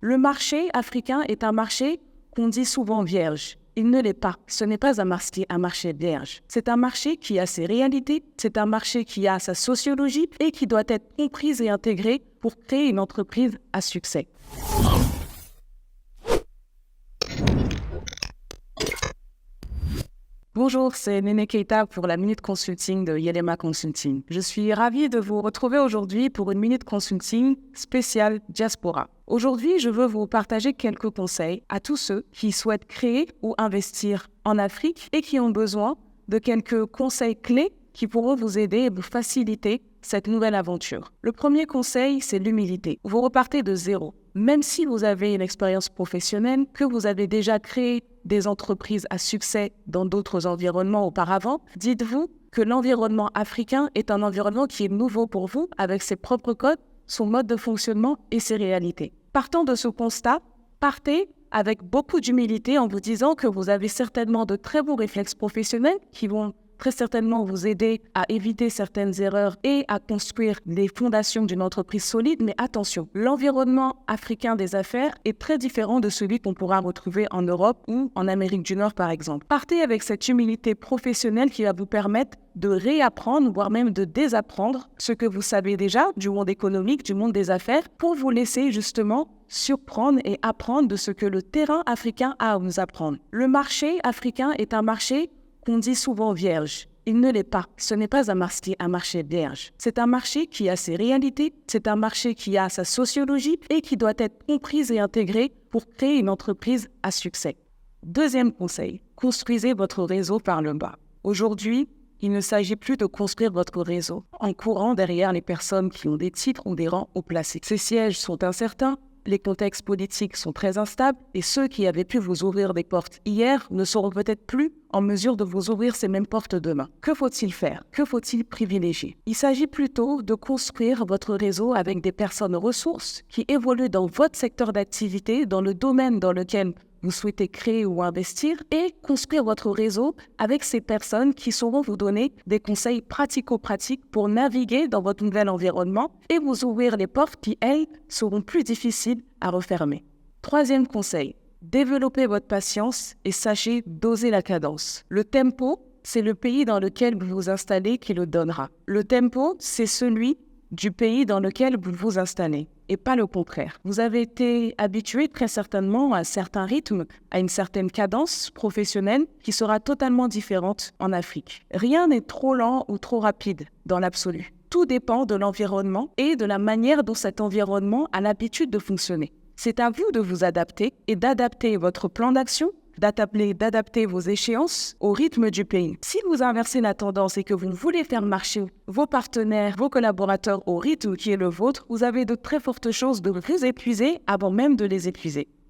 Le marché africain est un marché qu'on dit souvent vierge. Il ne l'est pas. Ce n'est pas un marché vierge. C'est un marché qui a ses réalités, c'est un marché qui a sa sociologie et qui doit être comprise et intégrée pour créer une entreprise à succès. Bonjour, c'est Néné Keita pour la Minute Consulting de Yelema Consulting. Je suis ravie de vous retrouver aujourd'hui pour une Minute Consulting spéciale Diaspora. Aujourd'hui, je veux vous partager quelques conseils à tous ceux qui souhaitent créer ou investir en Afrique et qui ont besoin de quelques conseils clés qui pourront vous aider et vous faciliter cette nouvelle aventure. Le premier conseil, c'est l'humilité. Vous repartez de zéro. Même si vous avez une expérience professionnelle, que vous avez déjà créé des entreprises à succès dans d'autres environnements auparavant, dites-vous que l'environnement africain est un environnement qui est nouveau pour vous, avec ses propres codes, son mode de fonctionnement et ses réalités. Partant de ce constat, partez avec beaucoup d'humilité en vous disant que vous avez certainement de très bons réflexes professionnels qui vont très certainement vous aider à éviter certaines erreurs et à construire les fondations d'une entreprise solide. Mais attention, l'environnement africain des affaires est très différent de celui qu'on pourra retrouver en Europe ou en Amérique du Nord, par exemple. Partez avec cette humilité professionnelle qui va vous permettre de réapprendre, voire même de désapprendre ce que vous savez déjà du monde économique, du monde des affaires, pour vous laisser justement surprendre et apprendre de ce que le terrain africain a à vous apprendre. Le marché africain est un marché qu'on dit souvent vierge. Il ne l'est pas. Ce n'est pas un marché vierge. C'est un marché qui a ses réalités, c'est un marché qui a sa sociologie et qui doit être comprise et intégrée pour créer une entreprise à succès. Deuxième conseil, construisez votre réseau par le bas. Aujourd'hui, il ne s'agit plus de construire votre réseau en courant derrière les personnes qui ont des titres ou des rangs haut placés. Ces sièges sont incertains, les contextes politiques sont très instables et ceux qui avaient pu vous ouvrir des portes hier ne seront peut-être plus en mesure de vous ouvrir ces mêmes portes demain. Que faut-il faire? Que faut-il privilégier? Il s'agit plutôt de construire votre réseau avec des personnes ressources qui évoluent dans votre secteur d'activité, dans le domaine dans lequel vous souhaitez créer ou investir et construire votre réseau avec ces personnes qui sauront vous donner des conseils pratico-pratiques pour naviguer dans votre nouvel environnement et vous ouvrir les portes qui, elles, seront plus difficiles à refermer. Troisième conseil, développez votre patience et sachez doser la cadence. Le tempo, c'est le pays dans lequel vous vous installez qui le donnera. Le tempo, c'est celui du pays dans lequel vous vous installez et pas le contraire. Vous avez été habitué très certainement à un certain rythme, à une certaine cadence professionnelle qui sera totalement différente en Afrique. Rien n'est trop lent ou trop rapide dans l'absolu. Tout dépend de l'environnement et de la manière dont cet environnement a l'habitude de fonctionner. C'est à vous de vous adapter et d'adapter votre plan d'action, d'adapter vos échéances au rythme du pays. Si vous inversez la tendance et que vous voulez faire marcher vos partenaires, vos collaborateurs au rythme qui est le vôtre, vous avez de très fortes chances de vous épuiser avant même de les épuiser.